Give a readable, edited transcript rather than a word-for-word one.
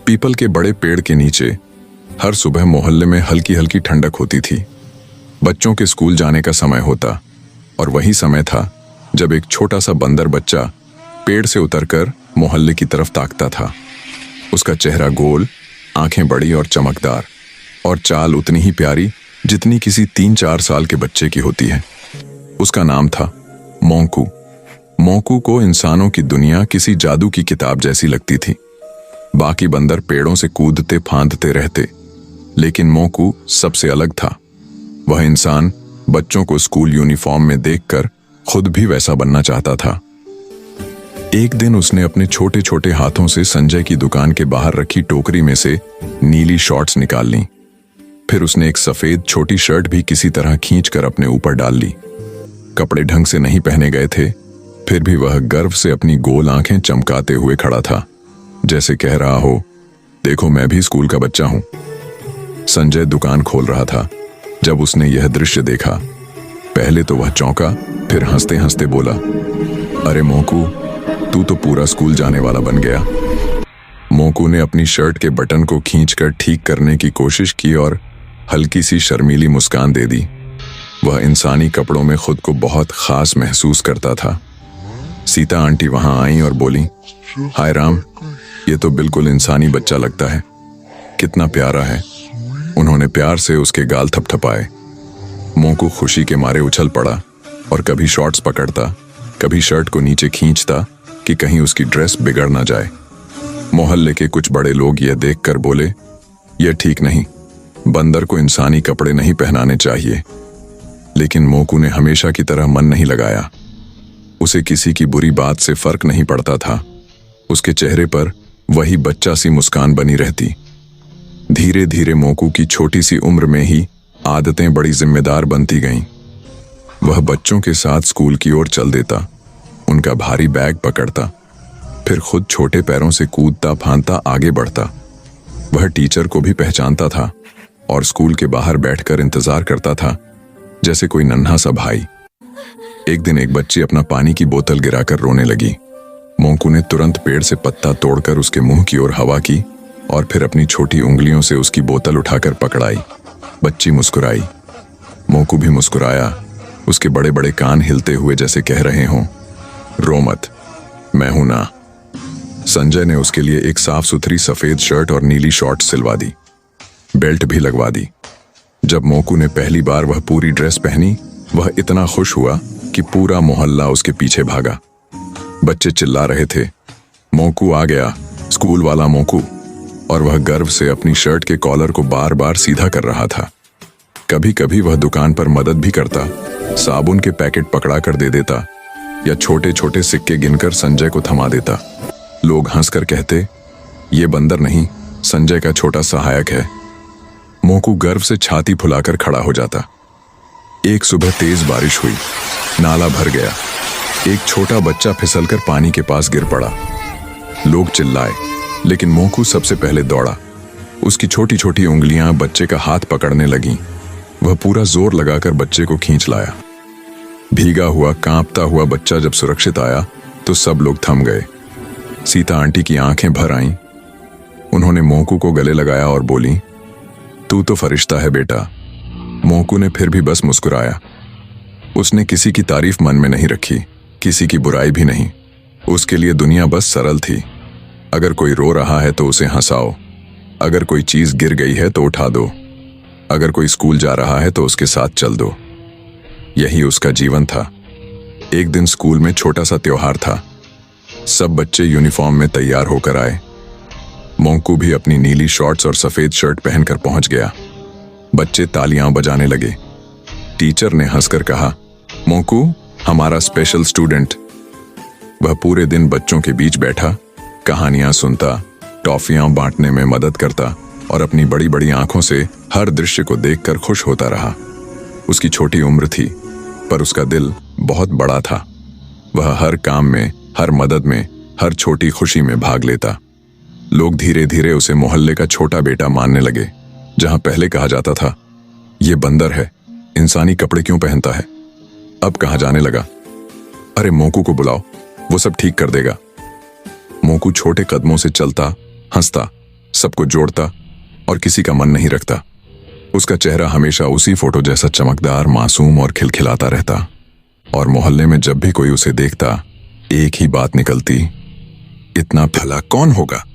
People के बड़े पेड़ के नीचे हर सुबह मोहल्ले में हल्की हल्की ठंडक होती थी। बच्चों के स्कूल जाने का समय होता और वही समय था जब एक छोटा सा बंदर बच्चा पेड़ से उतरकर मोहल्ले की तरफ ताकता था। उसका चेहरा गोल, आंखें बड़ी और चमकदार, और चाल उतनी ही प्यारी जितनी किसी 3-4 साल के बच्चे की होती है। उसका नाम था मोंकू। मोंकू को इंसानों की दुनिया किसी जादू की किताब जैसी लगती थी। बाकी बंदर पेड़ों से कूदते फांदते रहते, लेकिन मोंकू सबसे अलग था। वह इंसान बच्चों को स्कूल यूनिफॉर्म में देखकर खुद भी वैसा बनना चाहता था। एक दिन उसने अपने छोटे छोटे हाथों से संजय की दुकान के बाहर रखी टोकरी में से नीली शॉर्ट्स निकाल ली। फिर उसने एक सफेद छोटी शर्ट भी किसी तरह खींचकर अपने ऊपर डाल ली। कपड़े ढंग से नहीं पहने गए थे, फिर भी वह गर्व से अपनी गोल आंखें चमकाते हुए खड़ा था, जैसे कह रहा हो, देखो मैं भी स्कूल का बच्चा हूं। संजय दुकान खोल रहा था जब उसने यह दृश्य देखा। पहले तो वह चौंका, फिर हंसते हंसते बोला, अरे मोंकू, तू तो पूरा स्कूल जाने वाला बन गया। मोंकू ने अपनी शर्ट के बटन को खींचकर ठीक करने की कोशिश की और हल्की सी शर्मीली मुस्कान दे दी। वह इंसानी कपड़ों में खुद को बहुत खास महसूस करता था। सीता आंटी वहां आई और बोली, हाय राम, ये तो बिल्कुल इंसानी बच्चा लगता है, कितना प्यारा है। उन्होंने प्यार से उसके गाल थपथपाए। मोंकू खुशी के मारे उछल पड़ा और कभी शॉर्ट्स पकड़ता, कभी शर्ट को नीचे खींचता कि कहीं उसकी ड्रेस बिगड़ ना जाए। मोहल्ले के कुछ बड़े लोग यह देखकर बोले, यह ठीक नहीं, बंदर को इंसानी कपड़े नहीं पहनाने चाहिए। लेकिन मोंकू ने हमेशा की तरह मन नहीं लगाया। उसे किसी की बुरी बात से फर्क नहीं पड़ता था। उसके चेहरे पर वही बच्चा सी मुस्कान बनी रहती। धीरे धीरे मोंकू की छोटी सी उम्र में ही आदतें बड़ी जिम्मेदार बनती गईं। वह बच्चों के साथ स्कूल की ओर चल देता, उनका भारी बैग पकड़ता, फिर खुद छोटे पैरों से कूदता फांदता आगे बढ़ता। वह टीचर को भी पहचानता था और स्कूल के बाहर बैठकर इंतजार करता था, जैसे कोई नन्हा सा भाई। एक दिन एक बच्ची अपना पानी की बोतल गिराकर रोने लगी। मोंकू ने तुरंत पेड़ से पत्ता तोड़कर उसके मुंह की ओर हवा की और फिर अपनी छोटी उंगलियों से उसकी बोतल उठाकर पकड़ाई। बच्ची मुस्कुराई, मोंकू भी मुस्कुराया, उसके बड़े बड़े कान हिलते हुए जैसे कह रहे हों, रो मत, मैं हूं ना। संजय ने उसके लिए एक साफ सुथरी सफेद शर्ट और नीली शॉर्ट सिलवा दी, बेल्ट भी लगवा दी। जब मोंकू ने पहली बार वह पूरी ड्रेस पहनी, वह इतना खुश हुआ कि पूरा मोहल्ला उसके पीछे भागा। बच्चे चिल्ला रहे थे, मोंकू आ गया, स्कूल वाला मोंकू। और वह गर्व से अपनी शर्ट के कॉलर को बार बार सीधा कर रहा था। कभी कभी वह दुकान पर मदद भी करता, साबुन के पैकेट पकड़ा कर दे देता या छोटे छोटे सिक्के गिनकर संजय को थमा देता। लोग हंसकर कहते, ये बंदर नहीं, संजय का छोटा सहायक है। मोंकू गर्व से छाती फुलाकर खड़ा हो जाता। एक सुबह तेज बारिश हुई, नाला भर गया। एक छोटा बच्चा फिसलकर पानी के पास गिर पड़ा। लोग चिल्लाए, लेकिन मोंकू सबसे पहले दौड़ा। उसकी छोटी छोटी उंगलियां बच्चे का हाथ पकड़ने लगीं। वह पूरा जोर लगाकर बच्चे को खींच लाया। भीगा हुआ कांपता हुआ बच्चा जब सुरक्षित आया तो सब लोग थम गए। सीता आंटी की आंखें भर आईं। उन्होंने मोंकू को गले लगाया और बोली, तू तो फरिश्ता है बेटा। मोंकू ने फिर भी बस मुस्कुराया। उसने किसी की तारीफ मन में नहीं रखी, किसी की बुराई भी नहीं। उसके लिए दुनिया बस सरल थी। अगर कोई रो रहा है तो उसे हंसाओ, अगर कोई चीज गिर गई है तो उठा दो, अगर कोई स्कूल जा रहा है तो उसके साथ चल दो। यही उसका जीवन था। एक दिन स्कूल में छोटा सा त्योहार था। सब बच्चे यूनिफॉर्म में तैयार होकर आए। मोंकू भी अपनी नीली शॉर्ट्स और सफेद शर्ट पहनकर पहुंच गया। बच्चे तालियां बजाने लगे। टीचर ने हंसकर कहा, मोंकू हमारा स्पेशल स्टूडेंट। वह पूरे दिन बच्चों के बीच बैठा, कहानियां सुनता, टॉफियां बांटने में मदद करता और अपनी बड़ी बड़ी आंखों से हर दृश्य को देखकर खुश होता रहा। उसकी छोटी उम्र थी, पर उसका दिल बहुत बड़ा था। वह हर काम में, हर मदद में, हर छोटी खुशी में भाग लेता। लोग धीरे धीरे उसे मोहल्ले का छोटा बेटा मानने लगे। जहां पहले कहा जाता था, ये बंदर है, इंसानी कपड़े क्यों पहनता है, अब कहा जाने लगा, अरे मोंकू को बुलाओ, वो सब ठीक कर देगा। मोंकू छोटे कदमों से चलता, हंसता सबको जोड़ता और किसी का मन नहीं रखता। उसका चेहरा हमेशा उसी फोटो जैसा चमकदार, मासूम और खिलखिलाता रहता। और मोहल्ले में जब भी कोई उसे देखता, एक ही बात निकलती, इतना भला कौन होगा